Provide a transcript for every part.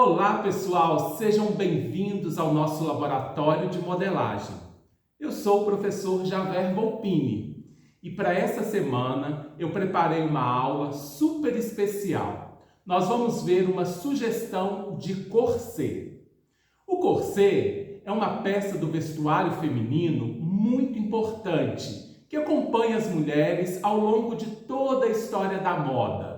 Olá pessoal, sejam bem-vindos ao nosso laboratório de modelagem. Eu sou o professor Javer Volpini e para essa semana eu preparei uma aula super especial. Nós vamos ver uma sugestão de corset. O corset é uma peça do vestuário feminino muito importante que acompanha as mulheres ao longo de toda a história da moda.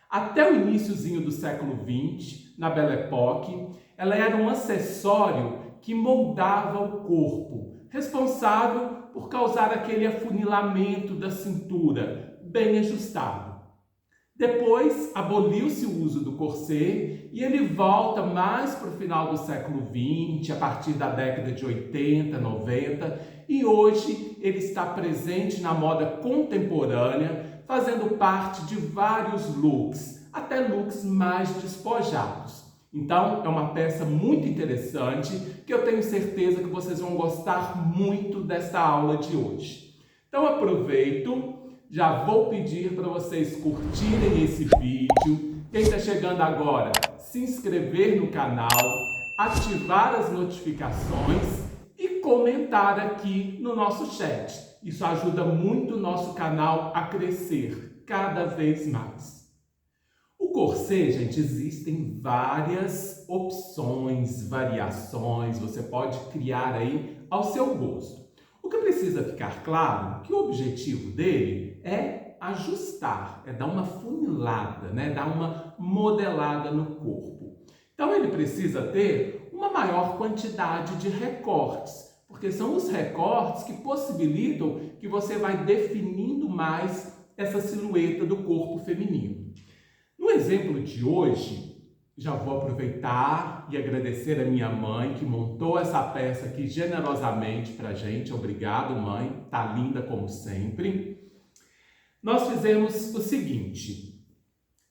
Até o iniciozinho do século XX, na Belle Époque, ela era um acessório que moldava o corpo, responsável por causar aquele afunilamento da cintura, bem ajustado. Depois, aboliu-se o uso do corset e ele volta mais para o final do século XX, a partir da década de 80, 90, e hoje ele está presente na moda contemporânea, fazendo parte de vários looks, até looks mais despojados. Então, é uma peça muito interessante que eu tenho certeza que vocês vão gostar muito desta aula de hoje. Então, aproveito, já vou pedir para vocês curtirem esse vídeo. Quem está chegando agora, se inscrever no canal, ativar as notificações e comentar aqui no nosso chat. Isso ajuda muito o nosso canal a crescer cada vez mais. O corset, gente, existem várias opções, variações, você pode criar aí ao seu gosto. O que precisa ficar claro é que o objetivo dele é ajustar, é dar uma funilada, dar uma modelada no corpo. Então ele precisa ter uma maior quantidade de recortes, porque são os recortes que possibilitam que você vai definindo mais essa silhueta do corpo feminino. No exemplo de hoje, já vou aproveitar e agradecer a minha mãe que montou essa peça aqui generosamente pra gente. Obrigado, mãe. Tá linda como sempre. Nós fizemos o seguinte.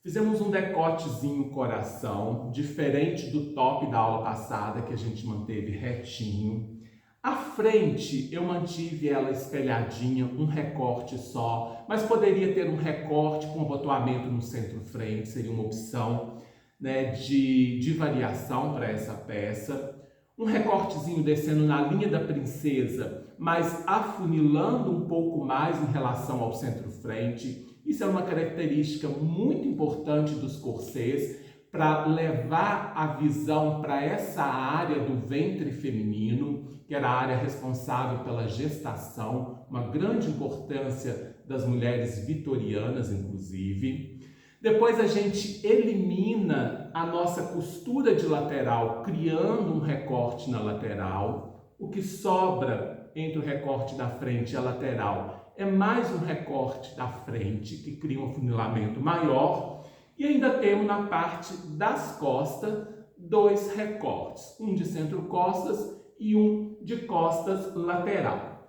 Fizemos um decotezinho coração, diferente do top da aula passada, que a gente manteve retinho. A frente eu mantive ela espelhadinha, um recorte só, mas poderia ter um recorte com abotoamento no centro-frente, seria uma opção de variação para essa peça. Um recortezinho descendo na linha da princesa, mas afunilando um pouco mais em relação ao centro-frente. Isso é uma característica muito importante dos corsets para levar a visão para essa área do ventre feminino, que era a área responsável pela gestação, uma grande importância das mulheres vitorianas, inclusive. Depois a gente elimina a nossa costura de lateral, criando um recorte na lateral. O que sobra entre o recorte da frente e a lateral é mais um recorte da frente, que cria um afunilamento maior. E ainda temos na parte das costas dois recortes, um de centro-costas e um de costas lateral.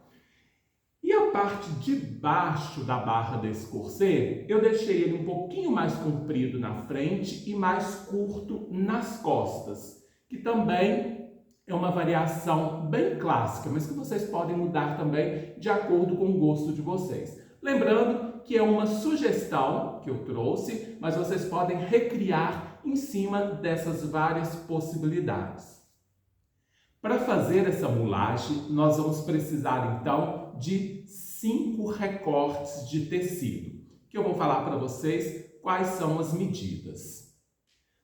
E a parte de baixo da barra desse corset, eu deixei ele um pouquinho mais comprido na frente e mais curto nas costas, que também é uma variação bem clássica, mas que vocês podem mudar também de acordo com o gosto de vocês. Lembrando que é uma sugestão que eu trouxe, mas vocês podem recriar em cima dessas várias possibilidades. Para fazer essa mulagem, nós vamos precisar então de 5 recortes de tecido, que eu vou falar para vocês quais são as medidas.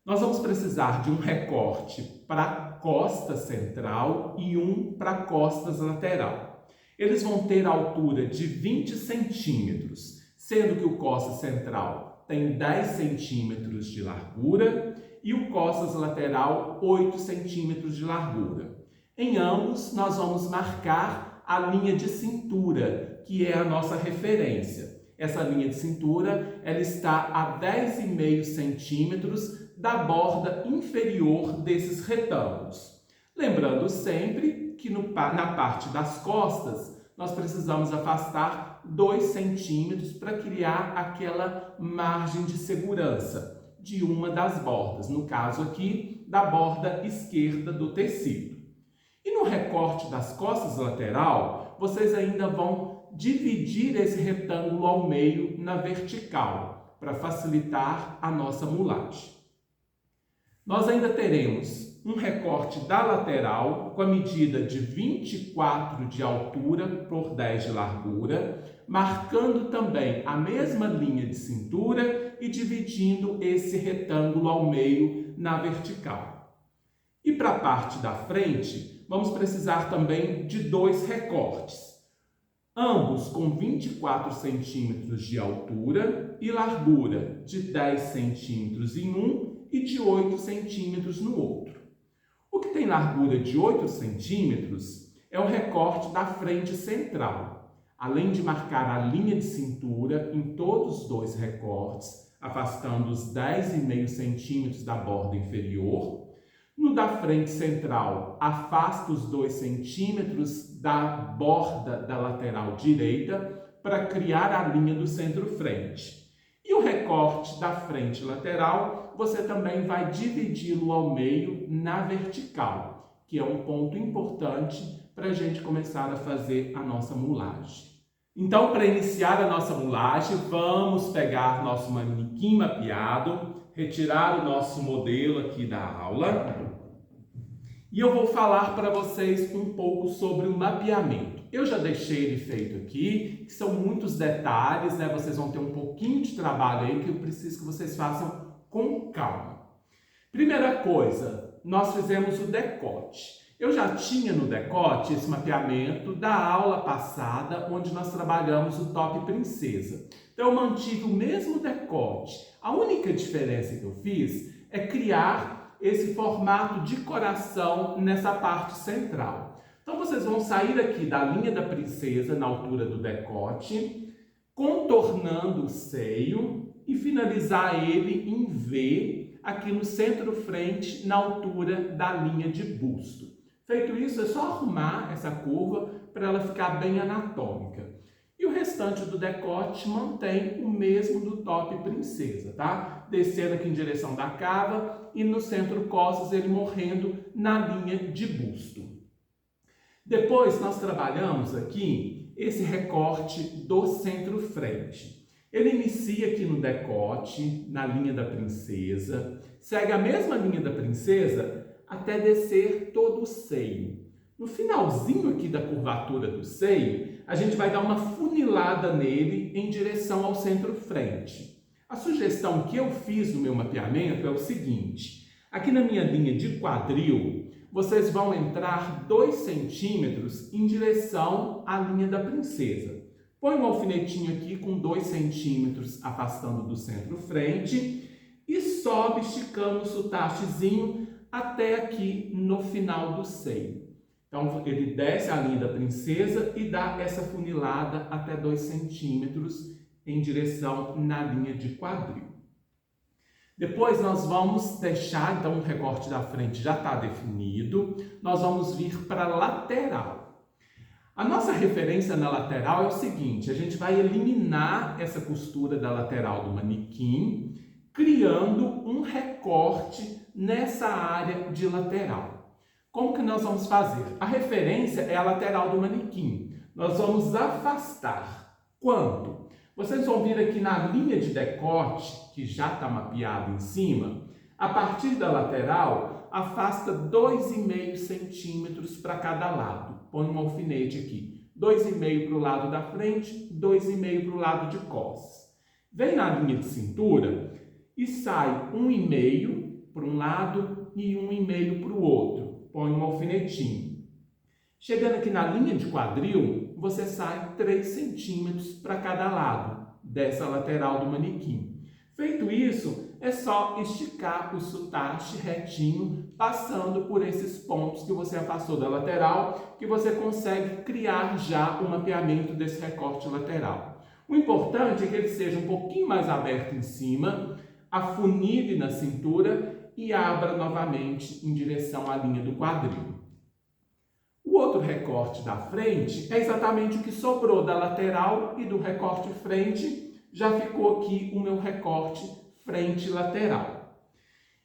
Nós vamos precisar de um recorte para a costa central e um para a costas lateral. Eles vão ter a altura de 20 centímetros, sendo que o costa central tem 10 centímetros de largura e o costas lateral 8 centímetros de largura. Em ambos, nós vamos marcar a linha de cintura, que é a nossa referência. Essa linha de cintura ela está a 10,5 centímetros da borda inferior desses retângulos. Lembrando sempre que na parte das costas, nós precisamos afastar 2 centímetros para criar aquela margem de segurança de uma das bordas, no caso aqui, da borda esquerda do tecido. E no recorte das costas lateral, vocês ainda vão dividir esse retângulo ao meio na vertical, para facilitar a nossa mulagem. Nós ainda teremos um recorte da lateral com a medida de 24 de altura por 10 de largura, marcando também a mesma linha de cintura e dividindo esse retângulo ao meio na vertical. E para a parte da frente, vamos precisar também de dois recortes, ambos com 24 centímetros de altura e largura de 10 centímetros em um e de 8 centímetros no outro. O que tem largura de 8 centímetros é o recorte da frente central, além de marcar a linha de cintura em todos os dois recortes, afastando os 10,5 centímetros da borda inferior. No da frente central, afasta os 2 centímetros da borda da lateral direita para criar a linha do centro-frente. E o recorte da frente lateral, você também vai dividi-lo ao meio na vertical, que é um ponto importante para a gente começar a fazer a nossa mulagem. Então, para iniciar a nossa mulagem, vamos pegar nosso manequim mapeado, retirar o nosso modelo aqui da aula e eu vou falar para vocês um pouco sobre o mapeamento. Eu já deixei ele feito aqui, que são muitos detalhes, né? Vocês vão ter um pouquinho de trabalho aí que eu preciso que vocês façam com calma. Primeira coisa, nós fizemos o decote. Eu já tinha no decote esse mapeamento da aula passada, onde nós trabalhamos o top princesa. Então, eu mantive o mesmo decote. A única diferença que eu fiz é criar esse formato de coração nessa parte central. Então, vocês vão sair aqui da linha da princesa, na altura do decote, contornando o seio e finalizar ele em V, aqui no centro-frente, na altura da linha de busto. Feito isso, é só arrumar essa curva para ela ficar bem anatômica. E o restante do decote mantém o mesmo do top princesa, tá? Descendo aqui em direção da cava e no centro-costas ele morrendo na linha de busto. Depois nós trabalhamos aqui esse recorte do centro-frente. Ele inicia aqui no decote, na linha da princesa, segue a mesma linha da princesa até descer todo o seio. No finalzinho aqui da curvatura do seio, a gente vai dar uma funilada nele em direção ao centro-frente. A sugestão que eu fiz no meu mapeamento é o seguinte: aqui na minha linha de quadril, vocês vão entrar 2 centímetros em direção à linha da princesa. Põe um alfinetinho aqui com 2 centímetros afastando do centro-frente e sobe esticando o sutachezinho até aqui no final do seio. Então, ele desce a linha da princesa e dá essa funilada até 2 centímetros em direção na linha de quadril. Depois nós vamos deixar, então o recorte da frente já está definido, nós vamos vir para a lateral. A nossa referência na lateral é o seguinte: a gente vai eliminar essa costura da lateral do manequim, criando um recorte nessa área de lateral. Como que nós vamos fazer? A referência é a lateral do manequim. Nós vamos afastar. Quanto? Vocês vão vir aqui na linha de decote, que já está mapeado em cima. A partir da lateral, afasta 2,5 centímetros para cada lado. Põe um alfinete aqui. 2,5 para o lado da frente, 2,5 para o lado de costas. Vem na linha de cintura e sai 1,5 para um lado e 1,5 para o outro. Põe um alfinetinho. Chegando aqui na linha de quadril, você sai 3 centímetros para cada lado dessa lateral do manequim. Feito isso, é só esticar o sutache retinho, passando por esses pontos que você afastou da lateral, que você consegue criar já o mapeamento desse recorte lateral. O importante é que ele seja um pouquinho mais aberto em cima, afunile na cintura e abra novamente em direção à linha do quadril. O outro recorte da frente é exatamente o que sobrou da lateral e do recorte frente, já ficou aqui o meu recorte frente lateral.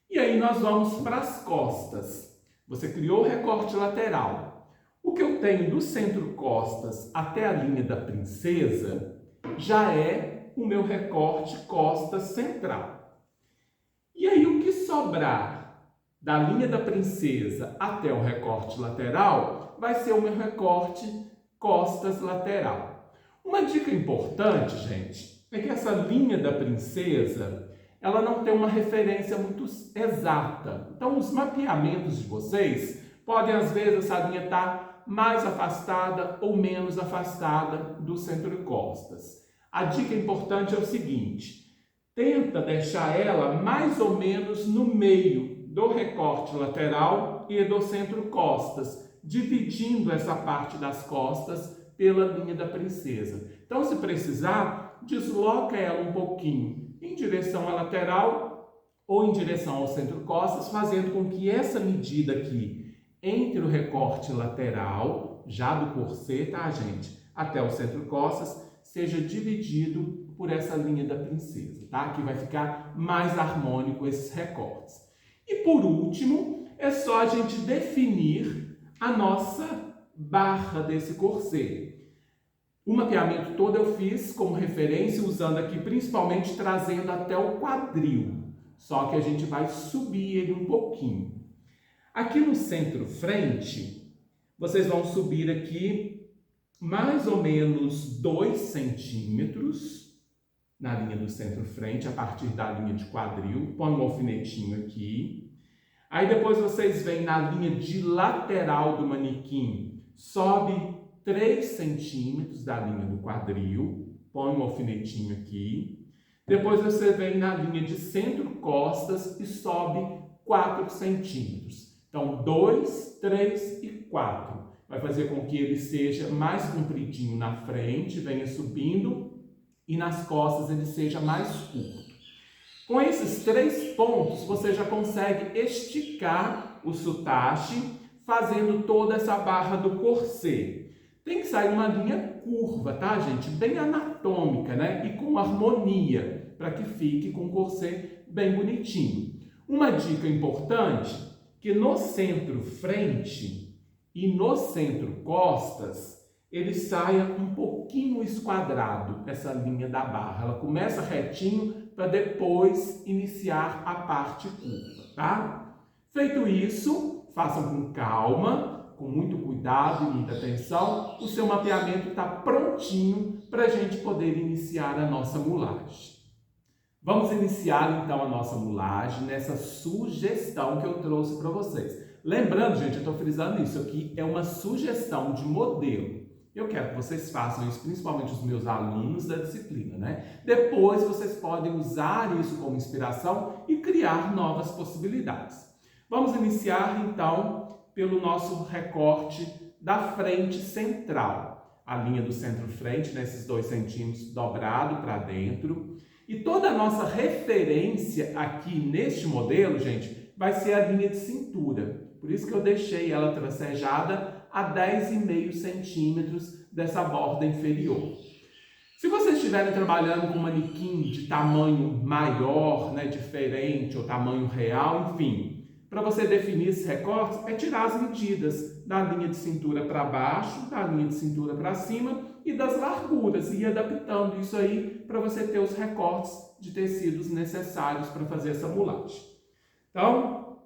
E aí nós vamos para as costas. Você criou o recorte lateral. O que eu tenho do centro costas até a linha da princesa já é o meu recorte costas central. E aí o que sobrar da linha da princesa até o recorte lateral vai ser o meu recorte costas lateral. Uma dica importante, gente, é que essa linha da princesa ela não tem uma referência muito exata. Então, os mapeamentos de vocês podem, às vezes, essa linha estar mais afastada ou menos afastada do centro de costas. A dica importante é o seguinte: tenta deixar ela mais ou menos no meio do recorte lateral e do centro costas, dividindo essa parte das costas pela linha da princesa. Então, se precisar, desloca ela um pouquinho em direção à lateral ou em direção ao centro costas, fazendo com que essa medida aqui entre o recorte lateral, já do corset, tá, gente, até o centro costas, seja dividido por essa linha da princesa, tá? Que vai ficar mais harmônico esses recortes. E por último, é só a gente definir a nossa barra desse corset. O mapeamento todo eu fiz como referência, usando aqui principalmente trazendo até o quadril, só que a gente vai subir ele um pouquinho. Aqui no centro-frente, vocês vão subir aqui mais ou menos 2 centímetros na linha do centro-frente, a partir da linha de quadril, põe um alfinetinho aqui. Aí depois vocês vêm na linha de lateral do manequim, sobe 3 centímetros da linha do quadril, põe um alfinetinho aqui. Depois você vem na linha de centro-costas e sobe 4 centímetros. Então, 2, 3 e 4. Vai fazer com que ele seja mais compridinho na frente, venha subindo, e nas costas ele seja mais curto. Com esses 3 pontos, você já consegue esticar o sotache, fazendo toda essa barra do corset. Tem que sair uma linha curva, tá, gente? Bem anatômica, né? E com harmonia, para que fique com o corset bem bonitinho. Uma dica importante, que no centro-frente e no centro-costas, ele saia um pouquinho esquadrado, essa linha da barra. Ela começa retinho para depois iniciar a parte curva, tá? Feito isso, façam com calma, com muito cuidado e muita atenção, o seu mapeamento está prontinho para a gente poder iniciar a nossa mulagem. Vamos iniciar então a nossa mulagem nessa sugestão que eu trouxe para vocês. Lembrando, gente, eu estou frisando isso aqui, é uma sugestão de modelo. Eu quero que vocês façam isso, principalmente os meus alunos da disciplina, né? Depois vocês podem usar isso como inspiração e criar novas possibilidades. Vamos iniciar então pelo nosso recorte da frente central. A linha do centro-frente, nesses 2 centímetros dobrado para dentro. E toda a nossa referência aqui neste modelo, gente, vai ser a linha de cintura. Por isso que eu deixei ela tracejada a 10,5 centímetros dessa borda inferior. Se vocês estiverem trabalhando com um manequim de tamanho maior, né, diferente, ou tamanho real, enfim, para você definir esses recortes, é tirar as medidas da linha de cintura para baixo, da linha de cintura para cima e das larguras, e ir adaptando isso aí para você ter os recortes de tecidos necessários para fazer essa mulagem. Então,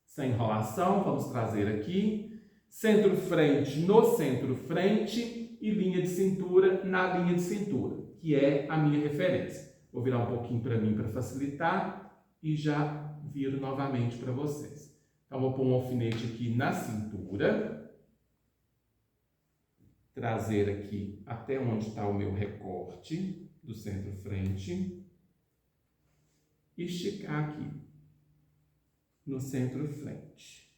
sem enrolação, vamos trazer aqui centro-frente no centro-frente e linha de cintura na linha de cintura, que é a minha referência. Vou virar um pouquinho para mim para facilitar e já viro novamente para vocês. Então, vou pôr um alfinete aqui na cintura, trazer aqui até onde está o meu recorte do centro-frente, e esticar aqui no centro-frente.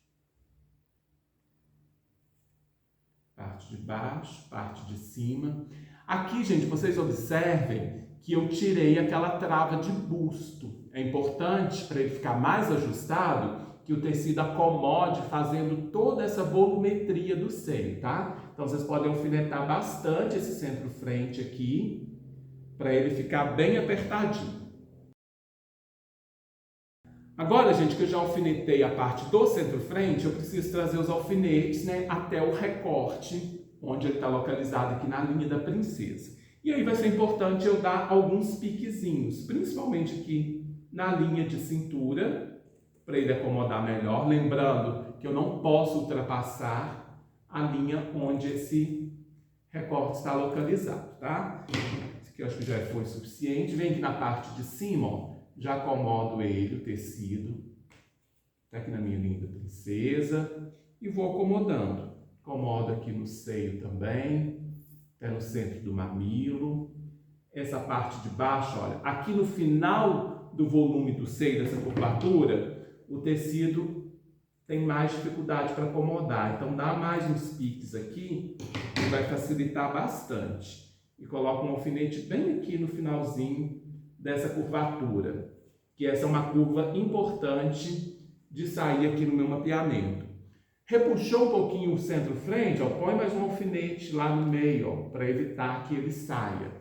Parte de baixo, parte de cima. Aqui, gente, vocês observem que eu tirei aquela trava de busto. É importante, para ele ficar mais ajustado, que o tecido acomode, fazendo toda essa volumetria do seio, tá? Então, vocês podem alfinetar bastante esse centro-frente aqui, para ele ficar bem apertadinho. Agora, gente, que eu já alfinetei a parte do centro-frente, eu preciso trazer os alfinetes, né, até o recorte, onde ele está localizado aqui na linha da princesa. E aí vai ser importante eu dar alguns piquezinhos, principalmente aqui na linha de cintura, para ele acomodar melhor, lembrando que eu não posso ultrapassar a linha onde esse recorte está localizado, tá? Esse aqui eu acho que já foi suficiente. Vem aqui na parte de cima, ó, já acomodo ele, o tecido, tá aqui na minha linda princesa, e vou acomodando. Acomodo aqui no seio também, até no centro do mamilo. Essa parte de baixo, olha, aqui no final do volume do seio, dessa curvatura, o tecido tem mais dificuldade para acomodar. Então, dá mais uns piques aqui, que vai facilitar bastante. E coloco um alfinete bem aqui no finalzinho dessa curvatura, que essa é uma curva importante de sair aqui no meu mapeamento. Repuxou um pouquinho o centro-frente, põe mais um alfinete lá no meio, para evitar que ele saia.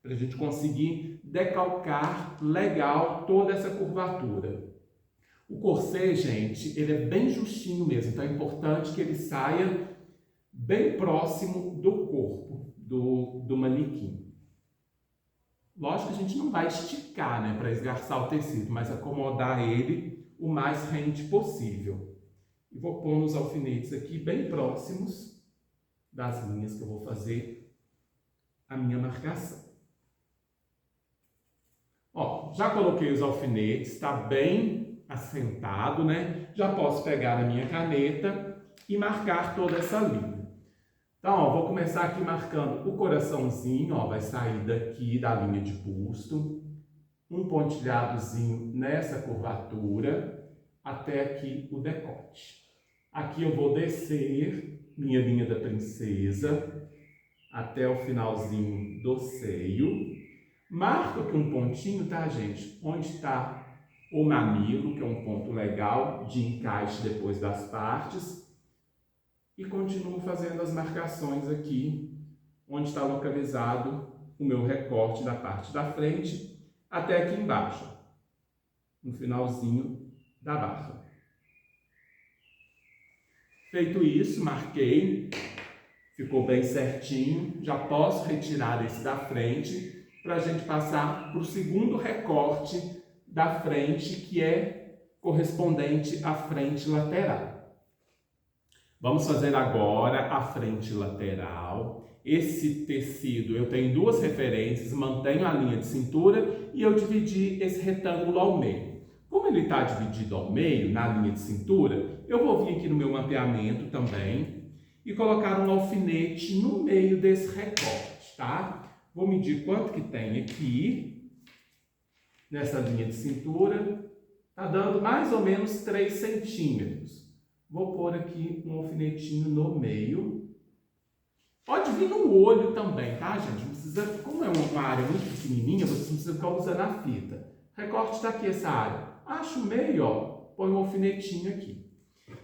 Para a gente conseguir decalcar legal toda essa curvatura. O corset, gente, ele é bem justinho mesmo, então é importante que ele saia bem próximo do corpo do manequim. Lógico que a gente não vai esticar, né, para esgarçar o tecido, mas acomodar ele o mais rente possível. E vou pôr os alfinetes aqui bem próximos das linhas que eu vou fazer a minha marcação. Ó, já coloquei os alfinetes, está bem assentado, né? Já posso pegar a minha caneta e marcar toda essa linha. Então, ó, vou começar aqui marcando o coraçãozinho, ó, vai sair daqui da linha de busto, um pontilhadozinho nessa curvatura, até aqui o decote. Aqui eu vou descer minha linha da princesa até o finalzinho do seio. Marco aqui um pontinho, tá, gente? Onde está o mamilo, que é um ponto legal de encaixe depois das partes. E continuo fazendo as marcações aqui, onde está localizado o meu recorte da parte da frente, até aqui embaixo, no finalzinho da barra. Feito isso, marquei, ficou bem certinho, já posso retirar esse da frente, para a gente passar para o segundo recorte da frente, que é correspondente à frente lateral. Vamos fazer agora a frente lateral. Esse tecido, eu tenho duas referências, mantenho a linha de cintura e eu dividi esse retângulo ao meio. Como ele está dividido ao meio, na linha de cintura, eu vou vir aqui no meu mapeamento também e colocar um alfinete no meio desse recorte, tá? Vou medir quanto que tem aqui, nessa linha de cintura, tá dando mais ou menos 3 centímetros. Vou pôr aqui um alfinetinho no meio. Pode vir no olho também, tá, gente? Não precisa, como é uma área muito pequenininha, você não precisa ficar usando a fita. Recorte está aqui essa área. Acho o meio, ó, põe um alfinetinho aqui.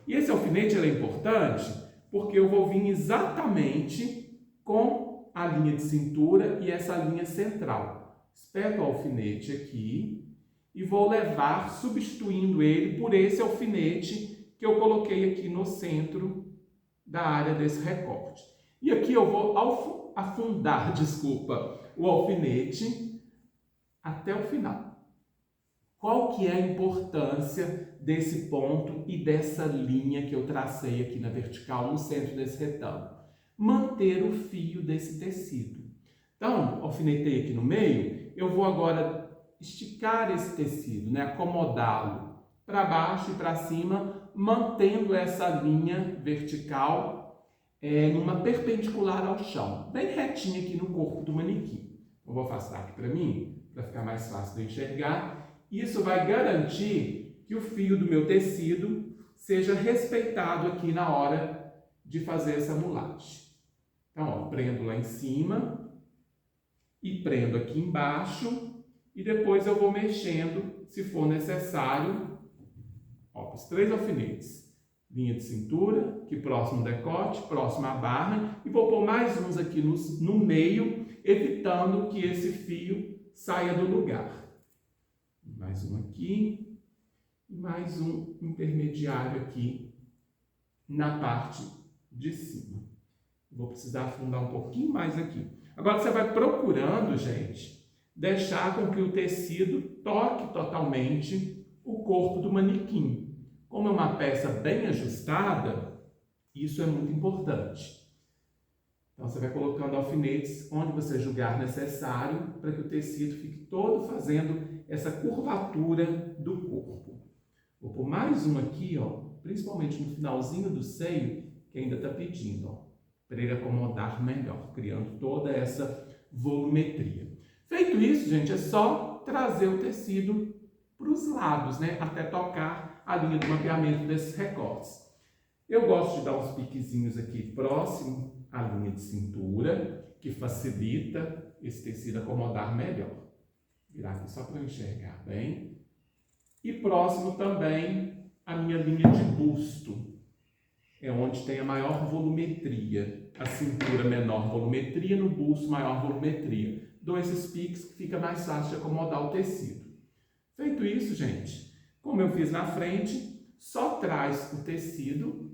E esse alfinete é importante porque eu vou vir exatamente com a linha de cintura e essa linha central. Espeto o alfinete aqui e vou levar, substituindo ele por esse alfinete que eu coloquei aqui no centro da área desse recorte. E aqui eu vou afundar, o alfinete até o final. Qual que é a importância desse ponto e dessa linha que eu tracei aqui na vertical, no centro desse retângulo? Manter o fio desse tecido. Então, alfinetei aqui no meio, eu vou agora esticar esse tecido, né? Acomodá-lo para baixo e para cima, mantendo essa linha vertical numa perpendicular ao chão, bem retinha aqui no corpo do manequim. Eu vou afastar aqui para mim, para ficar mais fácil de enxergar. Isso vai garantir que o fio do meu tecido seja respeitado aqui na hora de fazer essa mulagem. Então, ó, prendo lá em cima e prendo aqui embaixo e depois eu vou mexendo, se for necessário, ó, os 3 alfinetes. Linha de cintura, aqui próximo ao decote, próximo à barra, e vou pôr mais uns aqui no meio, evitando que esse fio saia do lugar. Mais um aqui, e mais um intermediário aqui na parte de cima. Vou precisar afundar um pouquinho mais aqui. Agora você vai procurando, gente, deixar com que o tecido toque totalmente o corpo do manequim. como é uma peça bem ajustada, isso é muito importante. Então, você vai colocando alfinetes onde você julgar necessário para que o tecido fique todo fazendo essa curvatura do corpo. Vou pôr mais um aqui, ó, principalmente no finalzinho do seio, que ainda está pedindo, ó, para ele acomodar melhor, criando toda essa volumetria. Feito isso, gente, é só trazer o tecido para os lados, né, até tocar a linha do mapeamento desses recortes. Eu gosto de dar uns piquezinhos aqui próximo à linha de cintura, que facilita esse tecido acomodar melhor. Virar aqui só para eu enxergar bem. E próximo também à minha linha de busto, é onde tem a maior volumetria. A cintura menor volumetria, no busto maior volumetria. Dou esses piques que fica mais fácil de acomodar o tecido. Feito isso, gente, como eu fiz na frente, só traz o tecido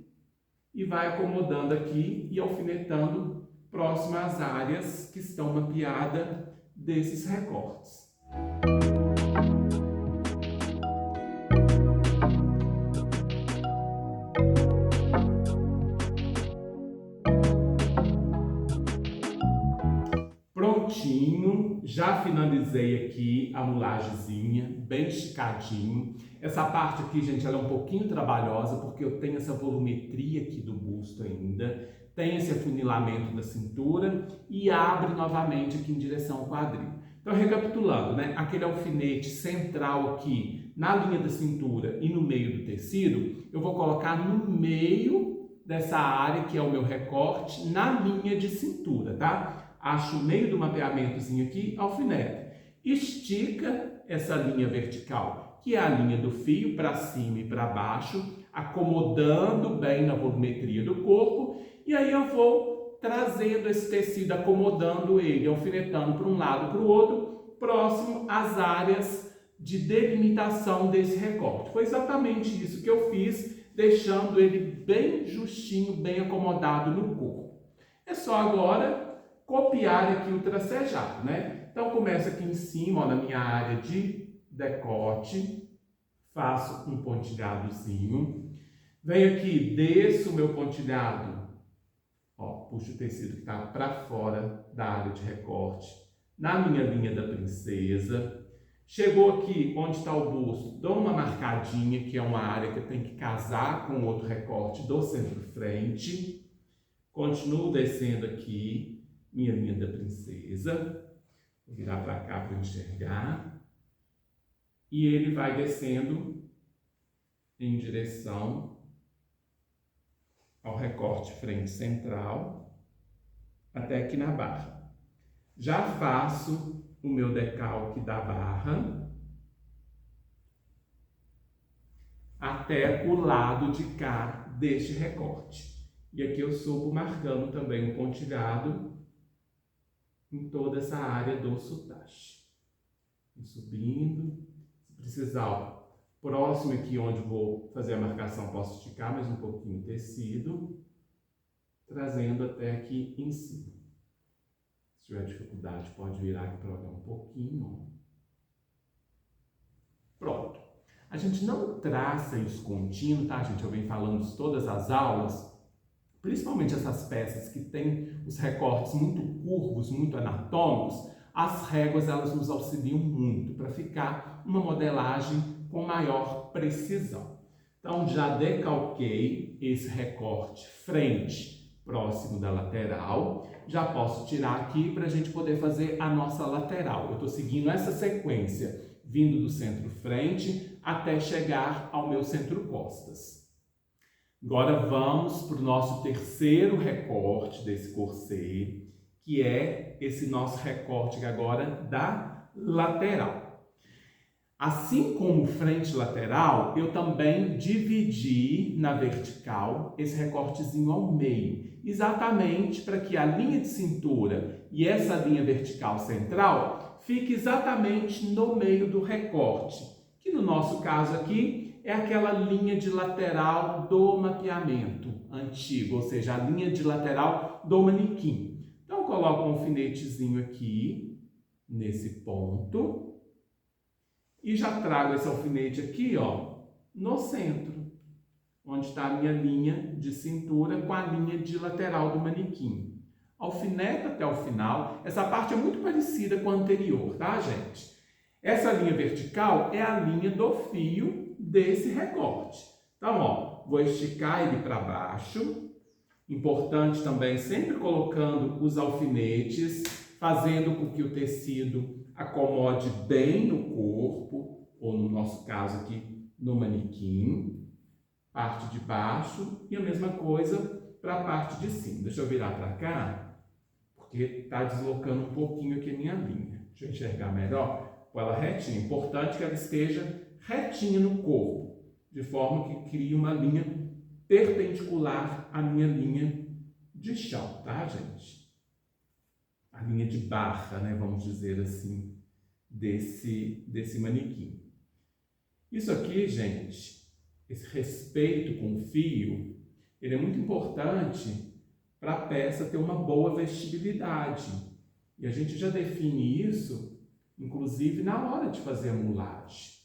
e vai acomodando aqui e alfinetando próximo às áreas que estão mapeadas desses recortes. Prontinho, já finalizei aqui a mulagemzinha, bem esticadinho. Essa parte aqui, gente, ela é um pouquinho trabalhosa, porque eu tenho essa volumetria aqui do busto ainda, tem esse afunilamento da cintura e abre novamente aqui em direção ao quadril. Então, recapitulando, né? Aquele alfinete central aqui na linha da cintura e no meio do tecido, eu vou colocar no meio dessa área, que é o meu recorte, na linha de cintura, tá? Acho o meio do mapeamentozinho aqui, alfinete. Estica essa linha vertical, que é a linha do fio para cima e para baixo, acomodando bem na volumetria do corpo. E aí eu vou trazendo esse tecido, acomodando ele, alfinetando para um lado para o outro, próximo às áreas de delimitação desse recorte. Foi exatamente isso que eu fiz, deixando ele bem justinho, bem acomodado no corpo. É só agora copiar aqui o tracejado, né? Então, começo aqui em cima, ó, na minha área de decote, faço um pontilhadozinho, venho aqui, desço o meu pontilhado, ó, puxo o tecido que está para fora da área de recorte, na minha linha da princesa, chegou aqui onde está o busto, dou uma marcadinha, que é uma área que eu tenho que casar com outro recorte do centro-frente, continuo descendo aqui, minha linha da princesa, vou virar para cá para enxergar, e ele vai descendo em direção ao recorte frente central, até aqui na barra. Já faço o meu decalque da barra até o lado de cá deste recorte. E aqui eu subo marcando também um pontilhado em toda essa área do sotache. E subindo, se precisar, ó, próximo aqui onde vou fazer a marcação, posso esticar mais um pouquinho o tecido, trazendo até aqui em cima. Se tiver dificuldade, pode virar aqui para olhar um pouquinho. Ó. Pronto. A gente não traça isso contínuo, tá, gente? Eu venho falando isso todas as aulas, principalmente essas peças que têm os recortes muito curvos, muito anatômicos, as réguas elas nos auxiliam muito para ficar uma modelagem com maior precisão. Então, já decalquei esse recorte frente, próximo da lateral, já posso tirar aqui para a gente poder fazer a nossa lateral. Eu estou seguindo essa sequência, vindo do centro-frente até chegar ao meu centro-costas. Agora vamos para o nosso terceiro recorte desse corset, que é esse nosso recorte agora da lateral. Assim como frente lateral, eu também dividi na vertical esse recortezinho ao meio, exatamente para que a linha de cintura e essa linha vertical central fique exatamente no meio do recorte, que no nosso caso aqui é aquela linha de lateral do mapeamento antigo, ou seja, a linha de lateral do manequim. Então, eu coloco um alfinetezinho aqui, nesse ponto, e já trago esse alfinete aqui, ó, no centro. onde está a minha linha de cintura com a linha de lateral do manequim. Alfineta até o final. Essa parte é muito parecida com a anterior, tá, gente? Essa linha vertical é a linha do fio desse recorte. Então, ó, vou esticar ele para baixo. Importante também, sempre colocando os alfinetes, fazendo com que o tecido acomode bem no corpo, ou no nosso caso aqui, no manequim. Parte de baixo e a mesma coisa para a parte de cima. Deixa eu virar para cá, porque está deslocando um pouquinho aqui a minha linha. Deixa eu enxergar melhor. Com ela retinha. Importante que ela esteja retinha no corpo, de forma que crie uma linha perpendicular à minha linha de chão, tá, gente? A linha de barra, né, vamos dizer assim, desse manequim. Isso aqui, gente, esse respeito com o fio, ele é muito importante para a peça ter uma boa vestibilidade. E a gente já define isso, inclusive, na hora de fazer a mulagem.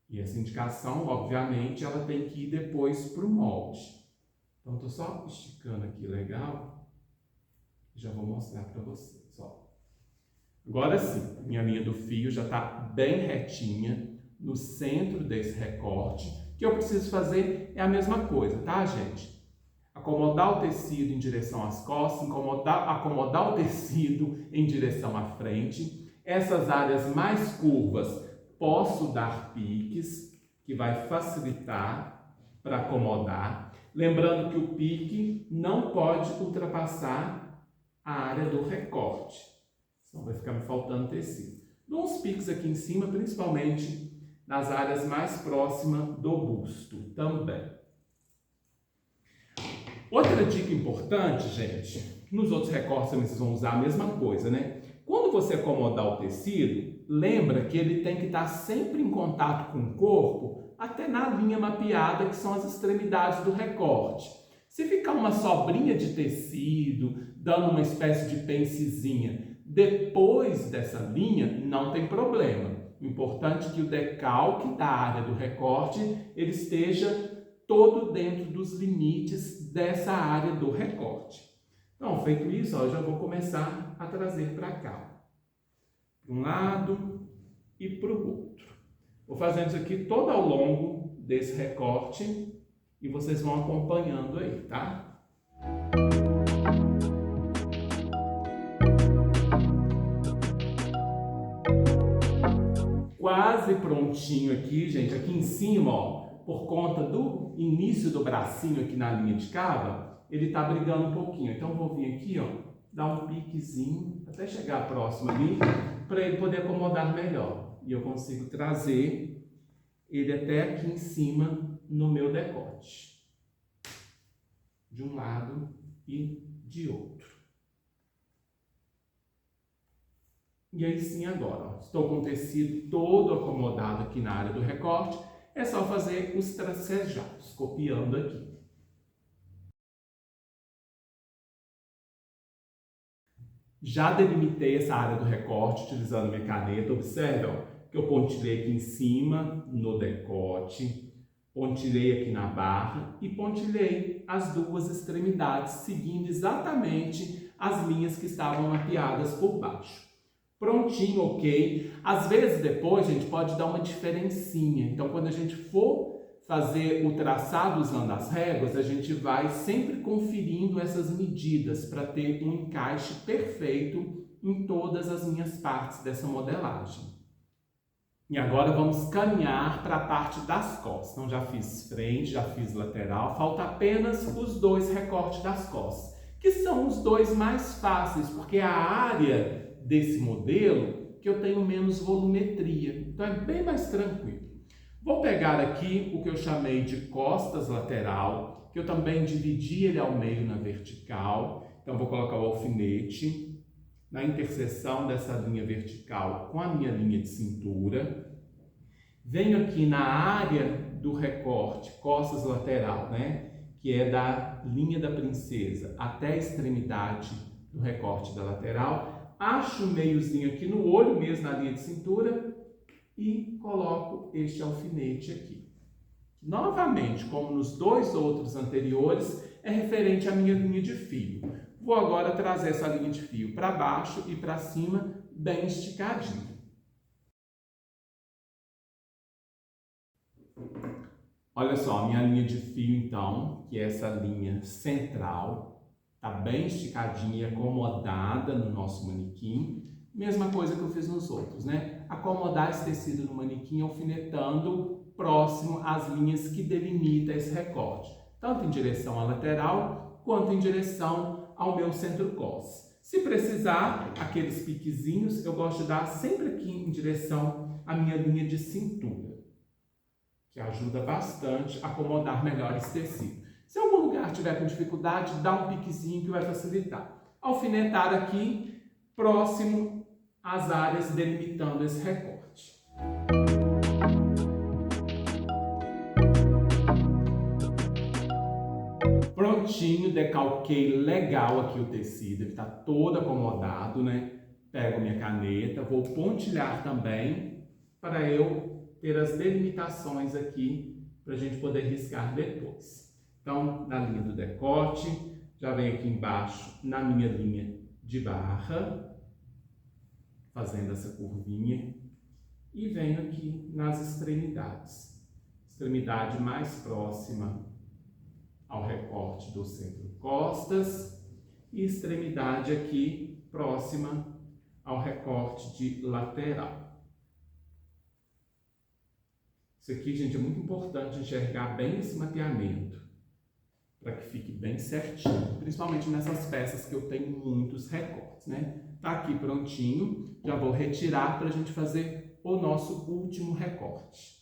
E essa indicação, obviamente, ela tem que ir depois para o molde. Então, estou só esticando aqui, legal. Já vou mostrar para vocês, ó. Agora sim, a minha linha do fio já está bem retinha no centro desse recorte. O que eu preciso fazer é a mesma coisa, tá, gente? Acomodar o tecido em direção às costas, acomodar o tecido em direção à frente. Essas áreas mais curvas, posso dar piques, que vai facilitar para acomodar. Lembrando que o pique não pode ultrapassar a área do recorte, senão vai ficar me faltando tecido. Dou uns piques aqui em cima, principalmente nas áreas mais próximas do busto também. Outra dica importante, gente, nos outros recortes também vocês vão usar a mesma coisa, né? Quando você acomodar o tecido, lembra que ele tem que estar sempre em contato com o corpo, até na linha mapeada, que são as extremidades do recorte. Se ficar uma sobrinha de tecido, dando uma espécie de pencezinha depois dessa linha, não tem problema. O importante é que o decalque da área do recorte ele esteja todo dentro dos limites dessa área do recorte. Então, feito isso, ó, eu já vou começar a trazer para cá. Para um lado e para o outro. Vou fazendo isso aqui todo ao longo desse recorte e vocês vão acompanhando aí, tá? Quase prontinho aqui, gente. Aqui em cima, ó, por conta do início do bracinho aqui na linha de cava, ele tá brigando um pouquinho. Então, eu vou vir aqui, ó, dar um piquezinho até chegar próximo ali, para ele poder acomodar melhor. E eu consigo trazer ele até aqui em cima no meu decote. De um lado e de outro. E aí sim agora, ó, estou com o tecido todo acomodado aqui na área do recorte, é só fazer os tracejados, copiando aqui. Já delimitei essa área do recorte utilizando minha caneta, observe, ó, que eu pontilhei aqui em cima no decote, pontilhei aqui na barra e pontilhei as duas extremidades, seguindo exatamente as linhas que estavam mapeadas por baixo. Prontinho, ok? Às vezes depois a gente pode dar uma diferencinha. Então, quando a gente for fazer o traçado usando as réguas, a gente vai sempre conferindo essas medidas para ter um encaixe perfeito em todas as minhas partes dessa modelagem. E agora vamos caminhar para a parte das costas. Então, já fiz frente, já fiz lateral, falta apenas os dois recortes das costas, que são os dois mais fáceis, porque a área desse modelo que eu tenho menos volumetria, então é bem mais tranquilo. Vou pegar aqui o que eu chamei de costas lateral, que eu também dividi ele ao meio na vertical, então vou colocar o alfinete na interseção dessa linha vertical com a minha linha de cintura, venho aqui na área do recorte costas lateral, né, que é da linha da princesa até a extremidade do recorte da lateral, acho o meiozinho aqui no olho mesmo, na linha de cintura, e coloco este alfinete aqui. Novamente, como nos dois outros anteriores, é referente à minha linha de fio. Vou agora trazer essa linha de fio para baixo e para cima, bem esticadinho. Olha só, a minha linha de fio, então, que é essa linha central, está bem esticadinha e acomodada no nosso manequim. Mesma coisa que eu fiz nos outros, né? Acomodar esse tecido no manequim alfinetando próximo às linhas que delimitam esse recorte, tanto em direção à lateral quanto em direção ao meu centro-cos. Se precisar, aqueles piquezinhos eu gosto de dar sempre aqui em direção à minha linha de cintura, que ajuda bastante a acomodar melhor esse tecido. Se algum lugar tiver com dificuldade, dá um piquezinho que vai facilitar. Alfinetar aqui, próximo às áreas delimitando esse recorte. Prontinho, decalquei legal aqui o tecido, ele está todo acomodado, né? Pego minha caneta, vou pontilhar também para eu ter as delimitações aqui para a gente poder riscar depois. Então, na linha do decote, já venho aqui embaixo na minha linha de barra, fazendo essa curvinha, e venho aqui nas extremidades. Extremidade mais próxima ao recorte do centro-costas e extremidade aqui próxima ao recorte de lateral. Isso aqui, gente, é muito importante enxergar bem esse mapeamento para que fique bem certinho, principalmente nessas peças que eu tenho muitos recortes, né? Tá aqui prontinho, já vou retirar para a gente fazer o nosso último recorte.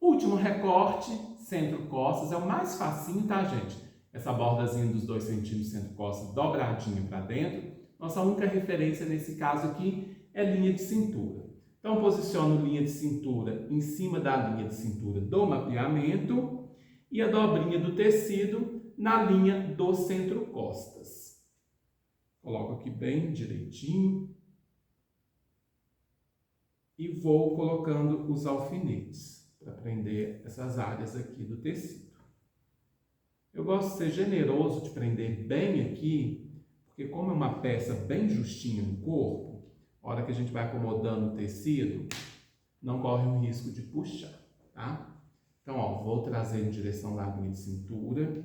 Último recorte, centro-costas, é o mais facinho, tá, gente? Essa bordazinha dos 2 centímetros centro-costas dobradinha para dentro. Nossa única referência nesse caso aqui é linha de cintura. Então, posiciono linha de cintura em cima da linha de cintura do mapeamento e a dobrinha do tecido na linha do centro-costas. Coloco aqui bem direitinho e vou colocando os alfinetes para prender essas áreas aqui do tecido. Eu gosto de ser generoso, de prender bem aqui, porque como é uma peça bem justinha no corpo, a hora que a gente vai acomodando o tecido, não corre o risco de puxar, tá? Então, ó, vou trazer em direção da linha de cintura,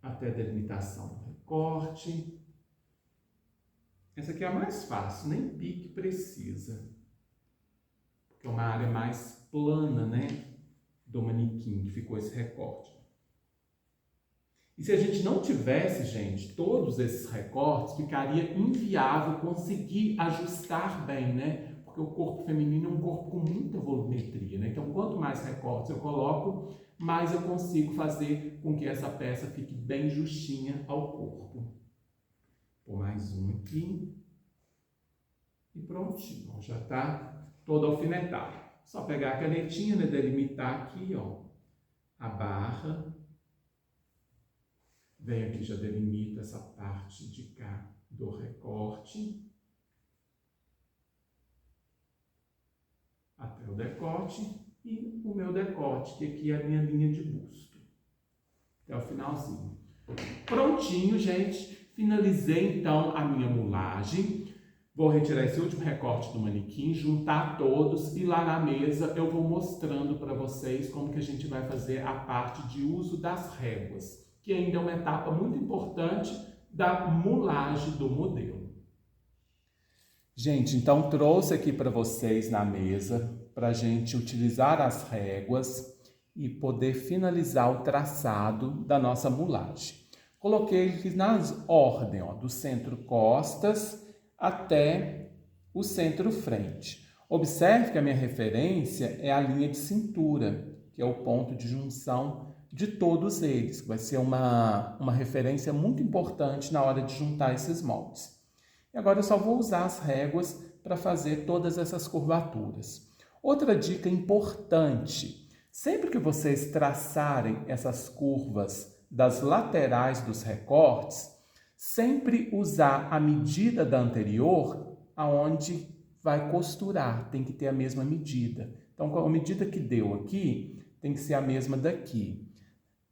até a delimitação do recorte. Essa aqui é a mais fácil, nem pique precisa, porque é uma área mais plana, né, do manequim, que ficou esse recorte. E se a gente não tivesse, gente, todos esses recortes, ficaria inviável conseguir ajustar bem, né? Porque o corpo feminino é um corpo com muita volumetria, né? Então, quanto mais recortes eu coloco, mais eu consigo fazer com que essa peça fique bem justinha ao corpo. Vou mais um aqui. E prontinho, já está todo alfinetado. Só pegar a canetinha, né? Delimitar aqui, ó, a barra. Venho aqui, já delimito essa parte de cá do recorte. Até o decote e o meu decote, que aqui é a minha linha de busto. Até o finalzinho. Prontinho, gente. Finalizei, então, a minha mulagem. Vou retirar esse último recorte do manequim, juntar todos e lá na mesa eu vou mostrando para vocês como que a gente vai fazer a parte de uso das réguas, que ainda é uma etapa muito importante da mulagem do modelo. Gente, então trouxe aqui para vocês na mesa para a gente utilizar as réguas e poder finalizar o traçado da nossa mulagem. Coloquei aqui nas ordem, ó, do centro-costas até o centro-frente. Observe que a minha referência é a linha de cintura, que é o ponto de junção de todos eles, que vai ser uma referência muito importante na hora de juntar esses moldes. E agora eu só vou usar as réguas para fazer todas essas curvaturas. Outra dica importante, sempre que vocês traçarem essas curvas das laterais dos recortes, sempre usar a medida da anterior aonde vai costurar, tem que ter a mesma medida. Então, a medida que deu aqui tem que ser a mesma daqui.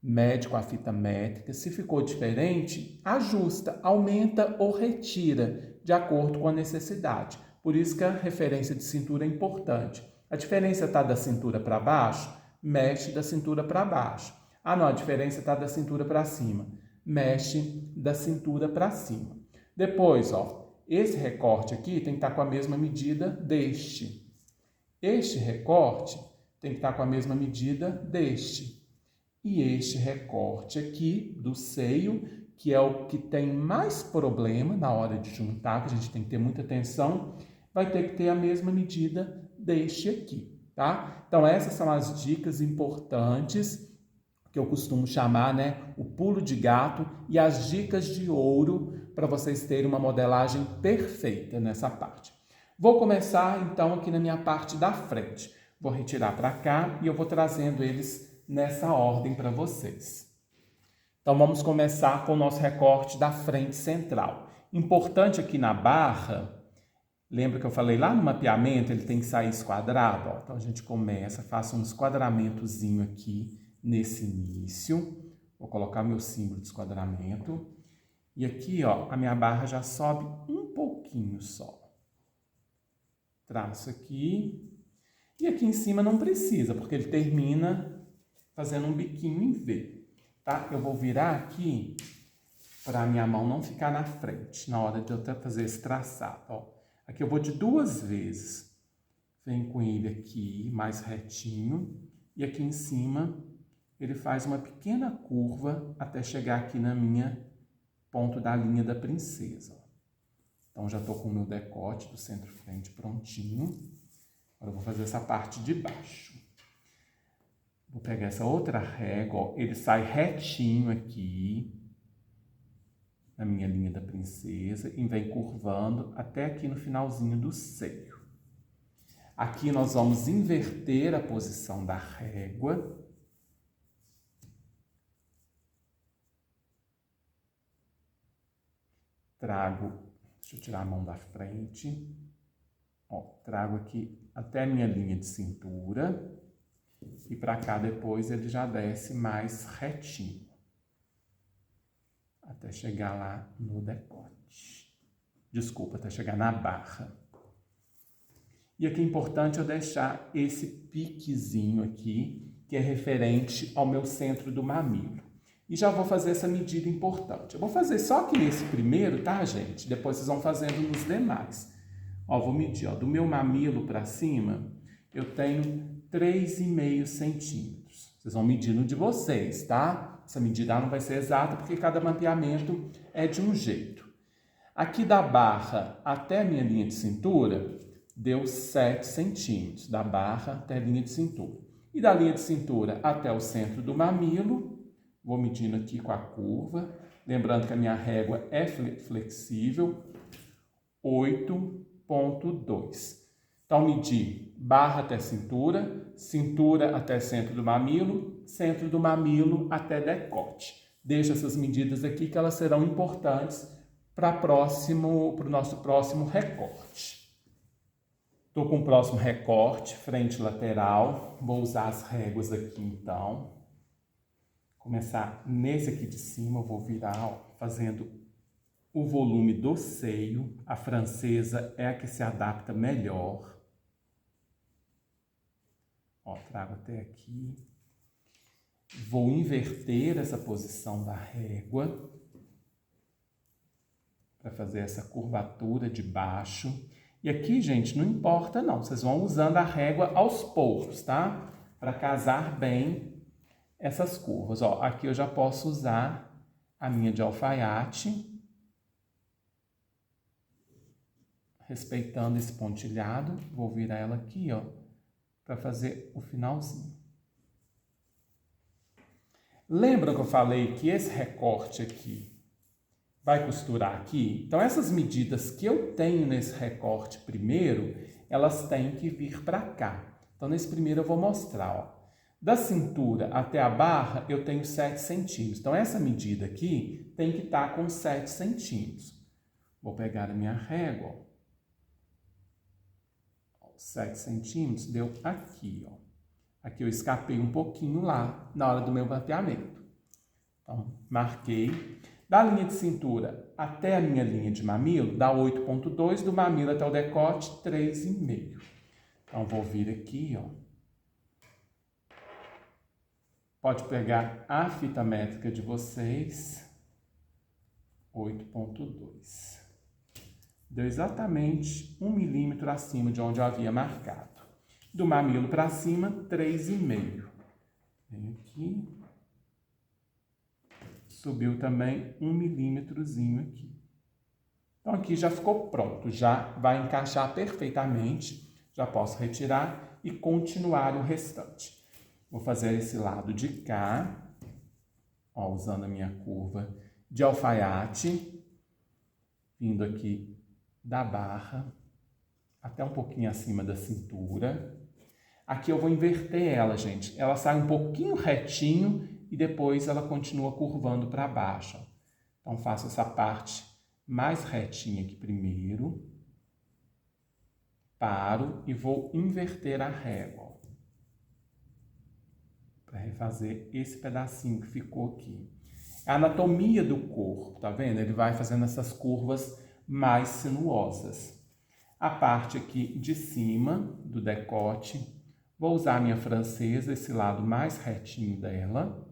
Mede com a fita métrica. Se ficou diferente, ajusta, aumenta ou retira, de acordo com a necessidade. Por isso que a referência de cintura é importante. A diferença está da cintura para baixo? Mexe da cintura para baixo. Ah, não, a diferença está da cintura para cima. Mexe da cintura para cima. Depois, ó, esse recorte aqui tem que estar com a mesma medida deste. Este recorte tem que estar com a mesma medida deste. E este recorte aqui do seio, que é o que tem mais problema na hora de juntar, que a gente tem que ter muita atenção, vai ter que ter a mesma medida deste aqui, tá? Então, essas são as dicas importantes que eu costumo chamar, né, o pulo de gato e as dicas de ouro para vocês terem uma modelagem perfeita nessa parte. Vou começar, então, aqui na minha parte da frente. Vou retirar para cá e eu vou trazendo eles nessa ordem para vocês. Então, vamos começar com o nosso recorte da frente central. Importante aqui na barra, lembra que eu falei lá no mapeamento, ele tem que sair esquadrado? Ó. Então, a gente começa, faça um esquadramentozinho aqui nesse início. Vou colocar meu símbolo de esquadramento. E aqui, ó, a minha barra já sobe um pouquinho só. Traço aqui. E aqui em cima não precisa, porque ele termina fazendo um biquinho em V, tá? Eu vou virar aqui para a minha mão não ficar na frente, na hora de eu fazer esse traçado, ó. Aqui eu vou de 2 vezes. Venho com ele aqui, mais retinho, e aqui em cima ele faz uma pequena curva até chegar aqui na minha ponto da linha da princesa. Ó. Então, já tô com o meu decote do centro-frente prontinho. Agora eu vou fazer essa parte de baixo. Vou pegar essa outra régua, ó, ele sai retinho aqui, na minha linha da princesa, e vem curvando até aqui no finalzinho do seio. Aqui nós vamos inverter a posição da régua. Trago, deixa eu tirar a mão da frente, ó, trago aqui até a minha linha de cintura. E para cá depois ele já desce mais retinho. Até chegar lá no decote. Desculpa, até chegar na barra. E aqui é importante eu deixar esse piquezinho aqui, que é referente ao meu centro do mamilo. E já vou fazer essa medida importante. Eu vou fazer só aqui nesse primeiro, tá, gente? Depois vocês vão fazendo nos demais. Ó, vou medir, ó, do meu mamilo para cima, eu tenho 3,5 centímetros. Vocês vão medir no de vocês, tá? Essa medida não vai ser exata, porque cada mapeamento é de um jeito. Aqui da barra até a minha linha de cintura, deu 7 centímetros. Da barra até a linha de cintura. E da linha de cintura até o centro do mamilo, vou medindo aqui com a curva. Lembrando que a minha régua é flexível, 8,2. Então, medir barra até cintura, cintura até centro do mamilo até decote. Deixo essas medidas aqui que elas serão importantes para o nosso próximo recorte. Estou com o próximo recorte, frente e lateral. Vou usar as réguas aqui então. Começar nesse aqui de cima, eu vou virar, ó, fazendo o volume do seio. A francesa é a que se adapta melhor. Ó, trago até aqui. Vou inverter essa posição da régua para fazer essa curvatura de baixo. E aqui, gente, não importa não. Vocês vão usando a régua aos poucos, tá? Para casar bem essas curvas. Ó, aqui eu já posso usar a minha de alfaiate, respeitando esse pontilhado. Vou virar ela aqui, ó, para fazer o finalzinho. Lembra que eu falei que esse recorte aqui vai costurar aqui? Então, essas medidas que eu tenho nesse recorte primeiro, elas têm que vir para cá. Então, nesse primeiro eu vou mostrar, ó. Da cintura até a barra, eu tenho 7 centímetros. Então, essa medida aqui tem que estar com 7 centímetros. Vou pegar a minha régua, ó. 7 centímetros deu aqui, ó. Aqui eu escapei um pouquinho lá na hora do meu mapeamento. Então, marquei. Da linha de cintura até a minha linha de mamilo, dá 8,2, do mamilo até o decote, 3,5. Então, vou vir aqui, ó. Pode pegar a fita métrica de vocês, 8,2. Deu exatamente 1 milímetro acima de onde eu havia marcado. Do mamilo para cima, 3,5. Vem aqui. Subiu também 1 milímetrozinho aqui. Então, aqui já ficou pronto. Já vai encaixar perfeitamente. Já posso retirar e continuar o restante. Vou fazer esse lado de cá, ó, usando a minha curva de alfaiate, vindo aqui da barra até um pouquinho acima da cintura. Aqui eu vou inverter ela, gente. Ela sai um pouquinho retinho e depois ela continua curvando para baixo. Então, faço essa parte mais retinha aqui primeiro. Paro e vou inverter a régua, para refazer esse pedacinho que ficou aqui. A anatomia do corpo, tá vendo? Ele vai fazendo essas curvas mais sinuosas. A parte aqui de cima do decote, vou usar a minha francesa, esse lado mais retinho dela,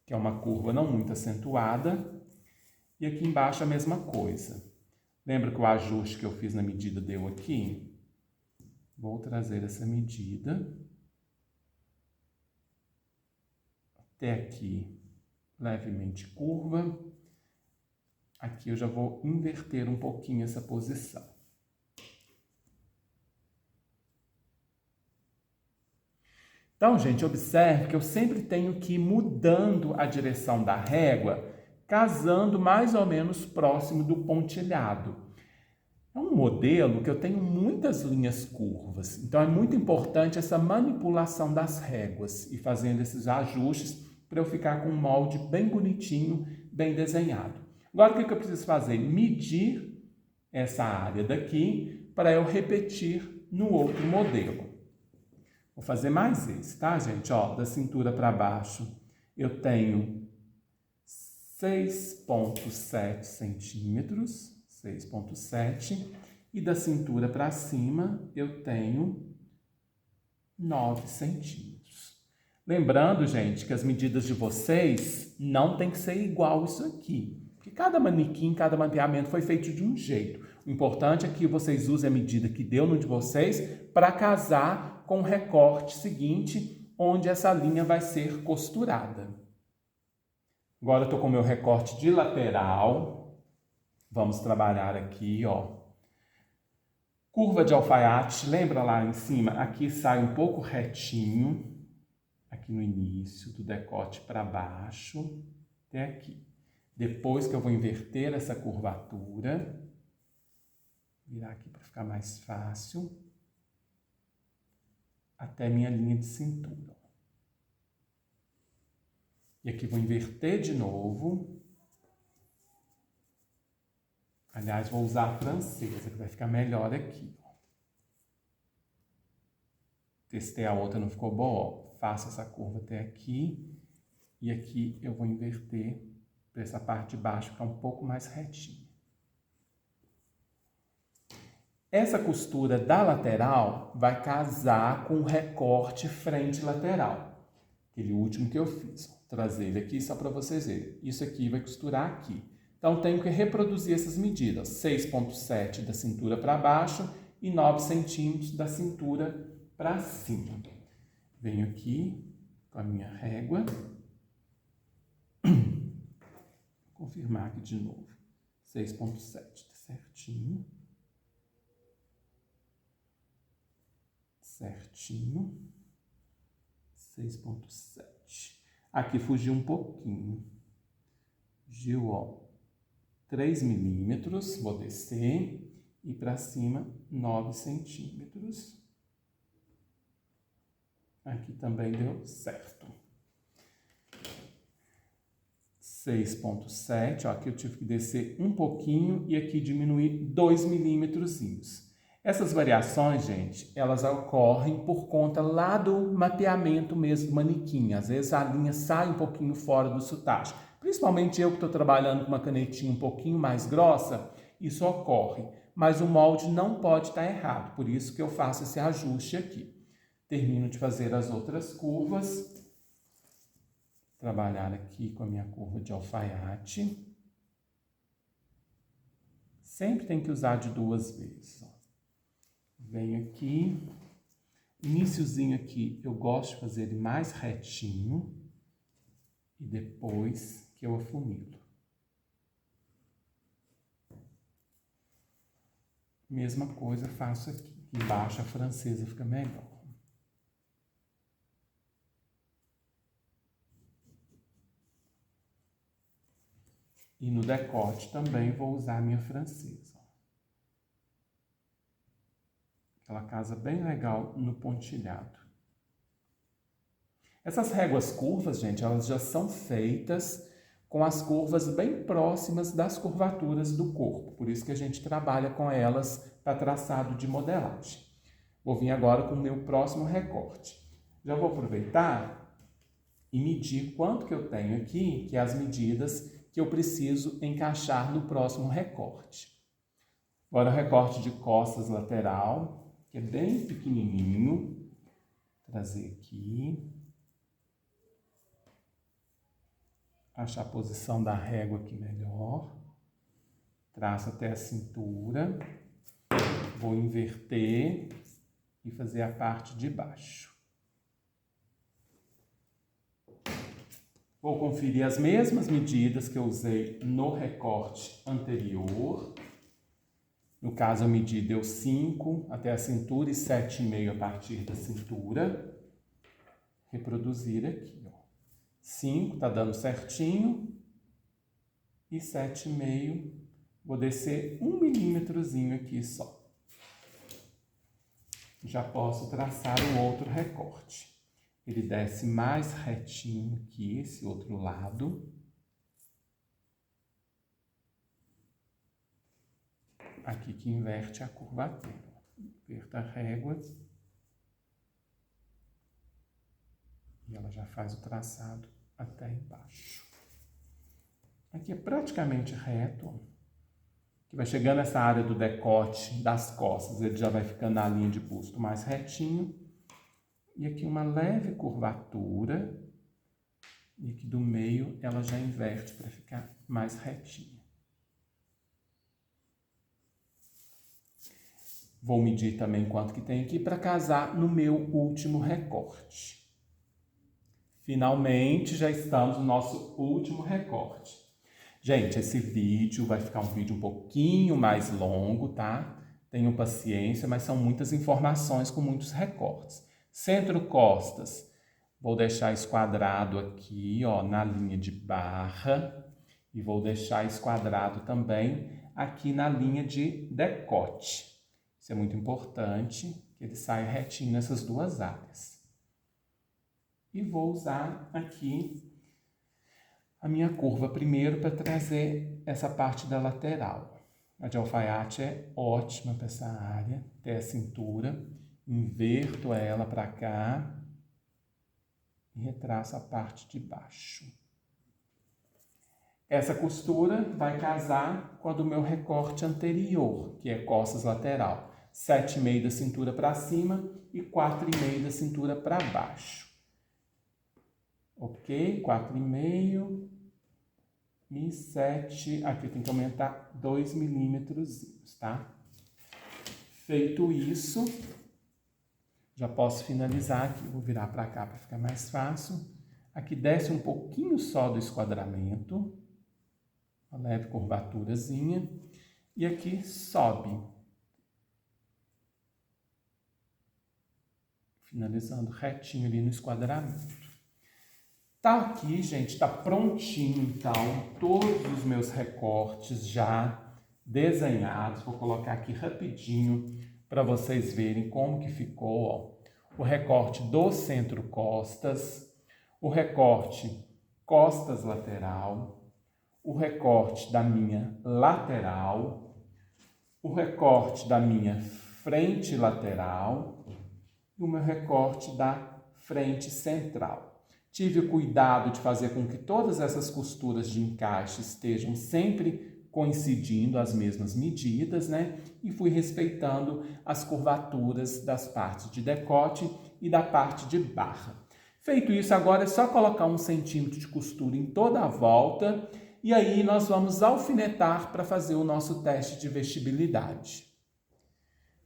que é uma curva não muito acentuada. E aqui embaixo a mesma coisa. Lembra que o ajuste que eu fiz na medida deu aqui? Vou trazer essa medida até aqui, levemente curva. Aqui eu já vou inverter um pouquinho essa posição. Então, gente, observe que eu sempre tenho que ir mudando a direção da régua, casando mais ou menos próximo do pontilhado. É um modelo que eu tenho muitas linhas curvas, então é muito importante essa manipulação das réguas e fazendo esses ajustes para eu ficar com um molde bem bonitinho, bem desenhado. Agora, o que eu preciso fazer? Medir essa área daqui para eu repetir no outro modelo. Vou fazer mais esse, tá, gente? Ó, da cintura para baixo eu tenho 6,7 centímetros. 6,7, e da cintura para cima eu tenho 9 centímetros. Lembrando, gente, que as medidas de vocês não tem que ser igual isso aqui, porque cada manequim, cada mapeamento foi feito de um jeito. O importante é que vocês usem a medida que deu no de vocês para casar com o recorte seguinte, onde essa linha vai ser costurada. Agora eu estou com o meu recorte de lateral. Vamos trabalhar aqui, ó. Curva de alfaiate, lembra lá em cima? Aqui sai um pouco retinho, aqui no início, do decote para baixo, até aqui. Depois que eu vou inverter essa curvatura, virar aqui para ficar mais fácil, até minha linha de cintura. E aqui vou inverter de novo. Aliás, vou usar a francesa, que vai ficar melhor aqui. Testei a outra, não ficou boa. Faço essa curva até aqui. E aqui eu vou inverter para essa parte de baixo ficar um pouco mais retinha. Essa costura da lateral vai casar com o recorte frente lateral. Aquele último que eu fiz. Vou trazer ele aqui só para vocês verem. Isso aqui vai costurar aqui. Então, tenho que reproduzir essas medidas, 6,7 da cintura para baixo e 9 centímetros da cintura para cima. Venho aqui com a minha régua. Vou confirmar aqui de novo. 6,7, tá certinho. Certinho. 6,7. Aqui fugiu um pouquinho. Fugiu, ó. 3 milímetros, vou descer, e para cima 9 centímetros. Aqui também deu certo. 6,7, ó, aqui eu tive que descer um pouquinho e aqui diminuir 2 milímetrozinhos. Essas variações, gente, elas ocorrem por conta lá do mapeamento mesmo do manequim. Às vezes a linha sai um pouquinho fora do sutagem. Principalmente eu que estou trabalhando com uma canetinha um pouquinho mais grossa, isso ocorre. Mas o molde não pode estar errado, por isso que eu faço esse ajuste aqui. Termino de fazer as outras curvas. Trabalhar aqui com a minha curva de alfaiate. Sempre tem que usar de 2 vezes. Ó. Venho aqui, iniciozinho aqui, eu gosto de fazer ele mais retinho e depois que eu afunilo. Mesma coisa faço aqui. Embaixo a francesa fica melhor. E no decote também vou usar a minha francesa. Aquela casa bem legal no pontilhado. Essas réguas curvas, gente, elas já são feitas com as curvas bem próximas das curvaturas do corpo. Por isso que a gente trabalha com elas para traçado de modelagem. Vou vir agora com o meu próximo recorte. Já vou aproveitar e medir quanto que eu tenho aqui, que é as medidas que eu preciso encaixar no próximo recorte. Agora o recorte de costas lateral, que é bem pequenininho. Trazer aqui. Achar a posição da régua aqui melhor. Traço até a cintura. Vou inverter e fazer a parte de baixo. Vou conferir as mesmas medidas que eu usei no recorte anterior. No caso, a medida deu 5 até a cintura e 7,5 a partir da cintura. Reproduzir aqui, ó. 5 tá dando certinho e 7,5 vou descer 1 milímetrozinho aqui só. Já posso traçar o outro recorte. Ele desce mais retinho que esse outro lado. Aqui que inverte a curvatura. Inverta a régua. E ela já faz o traçado até embaixo. Aqui é praticamente reto. Que vai chegando essa área do decote das costas, ele já vai ficando na linha de busto mais retinho. E aqui uma leve curvatura. E aqui do meio ela já inverte para ficar mais retinha. Vou medir também quanto que tem aqui para casar no meu último recorte. Finalmente, já estamos no nosso último recorte. Gente, esse vídeo vai ficar um vídeo um pouquinho mais longo, tá? Tenham paciência, mas são muitas informações com muitos recortes. Centro-costas, vou deixar esquadrado aqui, ó, na linha de barra. E vou deixar esquadrado também aqui na linha de decote. Isso é muito importante, que ele saia retinho nessas duas áreas. E vou usar aqui a minha curva primeiro para trazer essa parte da lateral. A de alfaiate é ótima para essa área, até a cintura. Inverto ela para cá e retraço a parte de baixo. Essa costura vai casar com a do meu recorte anterior, que é costas lateral. 7,5 da cintura para cima e 4,5 da cintura para baixo. Ok? 4,5 e 7. Aqui tem que aumentar 2 milímetros, tá? Feito isso, já posso finalizar aqui. Vou virar para cá para ficar mais fácil. Aqui desce um pouquinho só do esquadramento. Uma leve curvaturazinha. E aqui sobe. Finalizando retinho ali no esquadramento. Tá aqui, gente, tá prontinho, então, todos os meus recortes já desenhados. Vou colocar aqui rapidinho para vocês verem como que ficou, ó. O recorte do centro-costas, o recorte costas lateral, o recorte da minha lateral, o recorte da minha frente lateral e o meu recorte da frente central. Tive o cuidado de fazer com que todas essas costuras de encaixe estejam sempre coincidindo as mesmas medidas, né? E fui respeitando as curvaturas das partes de decote e da parte de barra. Feito isso, agora é só colocar 1 centímetro de costura em toda a volta e aí nós vamos alfinetar para fazer o nosso teste de vestibilidade.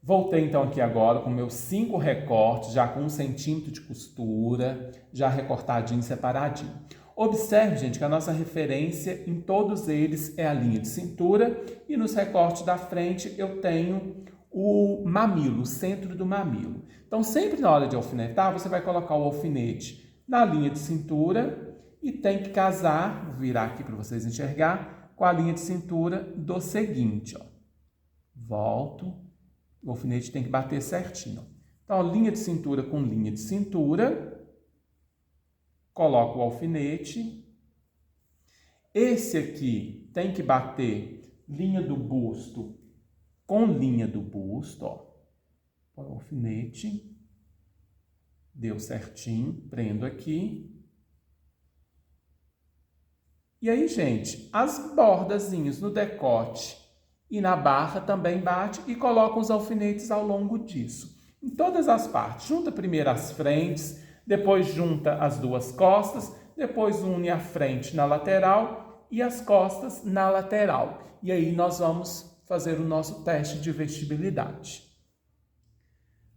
Voltei então aqui agora com meus 5 recortes, já com 1 centímetro de costura, já recortadinho, separadinho. Observe, gente, que a nossa referência em todos eles é a linha de cintura e nos recortes da frente eu tenho o mamilo, o centro do mamilo. Então, sempre na hora de alfinetar, você vai colocar o alfinete na linha de cintura e tem que casar, vou virar aqui para vocês enxergar, com a linha de cintura do seguinte, ó. Volto, o alfinete tem que bater certinho. Então, linha de cintura com linha de cintura, coloco o alfinete. Esse aqui tem que bater linha do busto com linha do busto, ó. Põe o alfinete, deu certinho, prendo aqui. E aí, gente, as bordazinhas no decote e na barra também bate e coloca os alfinetes ao longo disso. Em todas as partes, junta primeiro as frentes, depois junta as 2 costas, depois une a frente na lateral e as costas na lateral. E aí nós vamos fazer o nosso teste de vestibilidade.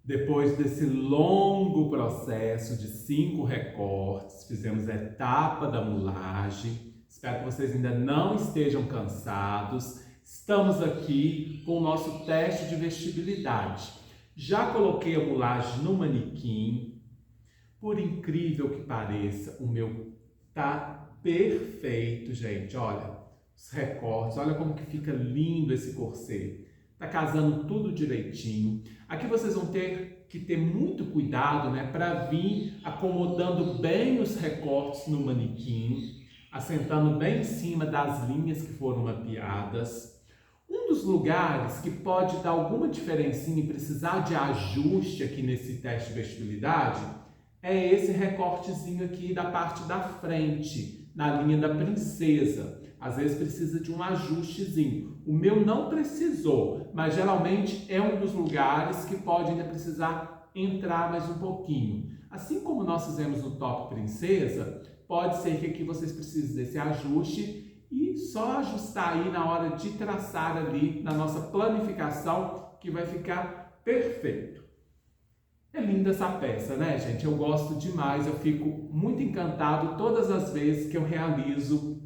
Depois desse longo processo de 5 recortes, fizemos a etapa da mulagem. Espero que vocês ainda não estejam cansados. Estamos aqui com o nosso teste de vestibilidade. Já coloquei a mulagem no manequim. Por incrível que pareça, o meu tá perfeito, gente. Olha, os recortes, olha como que fica lindo esse corset. Tá casando tudo direitinho. Aqui vocês vão ter que ter muito cuidado, né, para vir acomodando bem os recortes no manequim, assentando bem em cima das linhas que foram mapeadas. Um dos lugares que pode dar alguma diferencinha e precisar de ajuste aqui nesse teste de vestibilidade é esse recortezinho aqui da parte da frente, na linha da princesa. Às vezes precisa de um ajustezinho. O meu não precisou, mas geralmente é um dos lugares que pode ainda precisar entrar mais um pouquinho. Assim como nós fizemos no top princesa, pode ser que aqui vocês precisem desse ajuste e só ajustar aí na hora de traçar ali na nossa planificação que vai ficar perfeito. É linda essa peça, né, gente? Eu gosto demais, eu fico muito encantado todas as vezes que eu realizo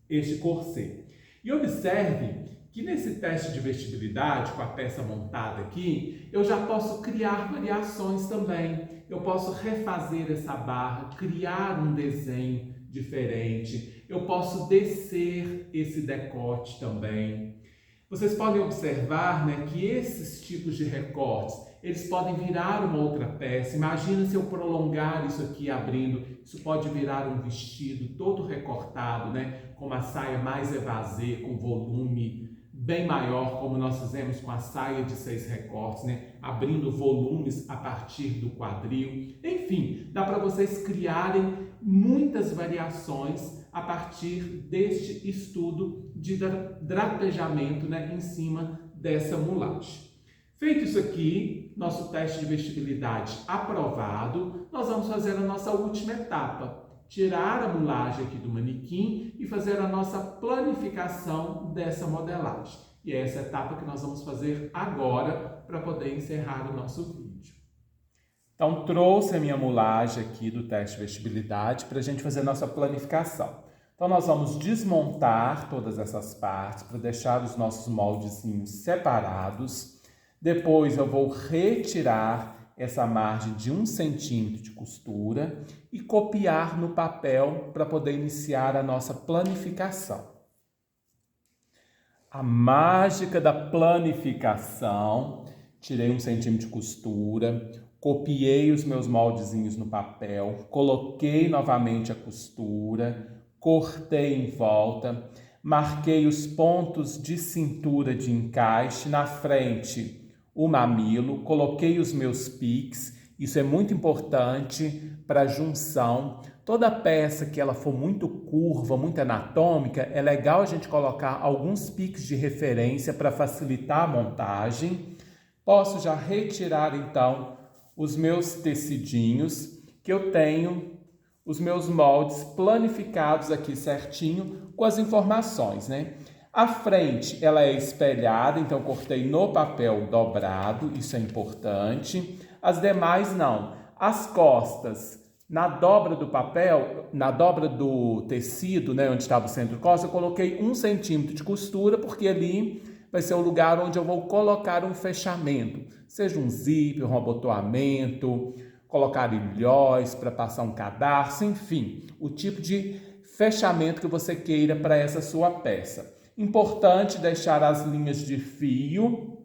este corset. E observe que nesse teste de vestibilidade, com a peça montada aqui, eu já posso criar variações também. Eu posso refazer essa barra, criar um desenho diferente. Eu posso descer esse decote também. Vocês podem observar, né, que esses tipos de recortes, eles podem virar uma outra peça. Imagina se eu prolongar isso aqui abrindo, isso pode virar um vestido todo recortado, né, com uma saia mais evasê, com volume bem maior, como nós fizemos com a saia de 6 recortes, né, abrindo volumes a partir do quadril. Enfim, dá para vocês criarem muitas variações a partir deste estudo de drapejamento, né, em cima dessa mulagem. Feito isso aqui, nosso teste de vestibilidade aprovado, nós vamos fazer a nossa última etapa. Tirar a mulagem aqui do manequim e fazer a nossa planificação dessa modelagem. E é essa etapa que nós vamos fazer agora para poder encerrar o nosso vídeo. Então, trouxe a minha mulagem aqui do teste de vestibilidade para a gente fazer a nossa planificação. Então, nós vamos desmontar todas essas partes para deixar os nossos moldezinhos separados. Depois eu vou retirar essa margem de 1 centímetro de costura e copiar no papel para poder iniciar a nossa planificação. A mágica da planificação, tirei 1 centímetro de costura, copiei os meus moldezinhos no papel, coloquei novamente a costura, cortei em volta, marquei os pontos de cintura de encaixe, na frente o mamilo, coloquei os meus piques. Isso é muito importante para a junção. Toda peça que ela for muito curva, muito anatômica, é legal a gente colocar alguns piques de referência para facilitar a montagem. Posso já retirar então os meus tecidinhos, que eu tenho os meus moldes planificados aqui certinho com as informações, né? A frente, ela é espelhada, então cortei no papel dobrado, isso é importante. As demais não. As costas, na dobra do papel, na dobra do tecido, né, onde estava o centro-costa, eu coloquei 1 centímetro de costura, porque ali vai ser o lugar onde eu vou colocar um fechamento, seja um zíper, um abotoamento, colocar ilhóis para passar um cadarço, enfim, o tipo de fechamento que você queira para essa sua peça. Importante deixar as linhas de fio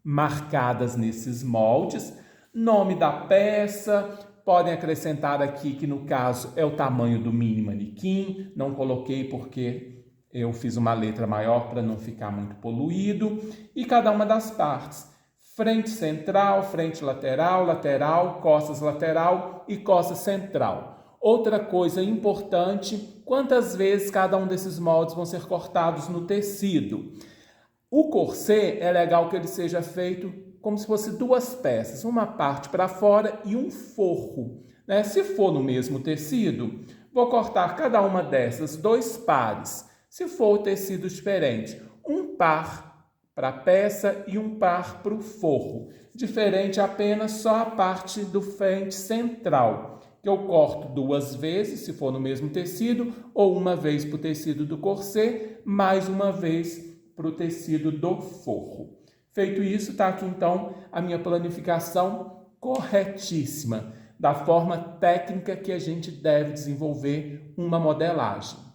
marcadas nesses moldes, nome da peça, podem acrescentar aqui que no caso é o tamanho do mini manequim, não coloquei porque eu fiz uma letra maior para não ficar muito poluído, e cada uma das partes. Frente central, frente lateral, lateral, costas lateral e costa central. Outra coisa importante, quantas vezes cada um desses moldes vão ser cortados no tecido. O corset é legal que ele seja feito como se fosse 2 peças, uma parte para fora e um forro, né? Se for no mesmo tecido, vou cortar cada uma dessas 2 pares. Se for tecido diferente, um par para a peça e um par para o forro. Diferente apenas só a parte do frente central, que eu corto 2 vezes, se for no mesmo tecido, ou uma vez para o tecido do corset, mais uma vez para o tecido do forro. Feito isso, está aqui então a minha planificação corretíssima, da forma técnica que a gente deve desenvolver uma modelagem.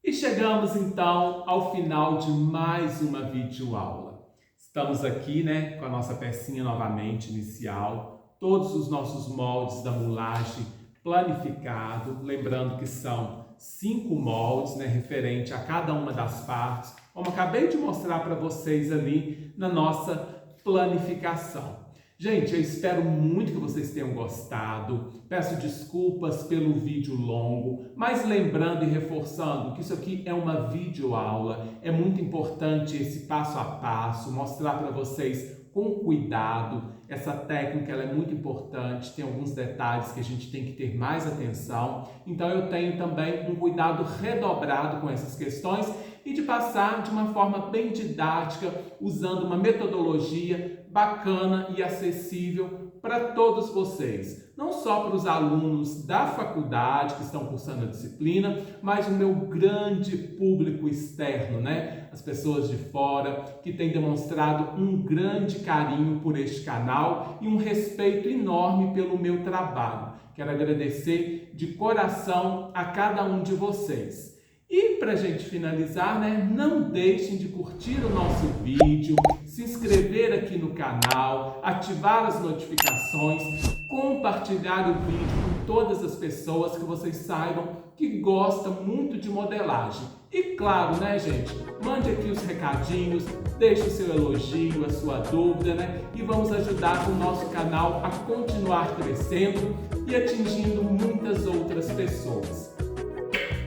E chegamos então ao final de mais uma videoaula. Estamos aqui, né, com a nossa pecinha novamente inicial, todos os nossos moldes da mulagem planificado, lembrando que são 5 moldes, né, referente a cada uma das partes, como acabei de mostrar para vocês ali na nossa planificação. Gente, eu espero muito que vocês tenham gostado. Peço desculpas pelo vídeo longo, mas lembrando e reforçando que isso aqui é uma videoaula. É muito importante esse passo a passo, mostrar para vocês com cuidado. Essa técnica ela é muito importante, tem alguns detalhes que a gente tem que ter mais atenção. Então eu tenho também um cuidado redobrado com essas questões e de passar de uma forma bem didática, usando uma metodologia bacana e acessível para todos vocês. Não só para os alunos da faculdade que estão cursando a disciplina, mas o meu grande público externo, né? As pessoas de fora que têm demonstrado um grande carinho por este canal e um respeito enorme pelo meu trabalho. Quero agradecer de coração a cada um de vocês. E para a gente finalizar, né, não deixem de curtir o nosso vídeo, se inscrever aqui no canal, ativar as notificações, compartilhar o vídeo com todas as pessoas que vocês saibam que gostam muito de modelagem. E claro, né, gente, mande aqui os recadinhos, deixe o seu elogio, a sua dúvida, né, e vamos ajudar o nosso canal a continuar crescendo e atingindo muitas outras pessoas.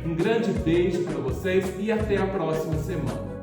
Um grande beijo para vocês e até a próxima semana.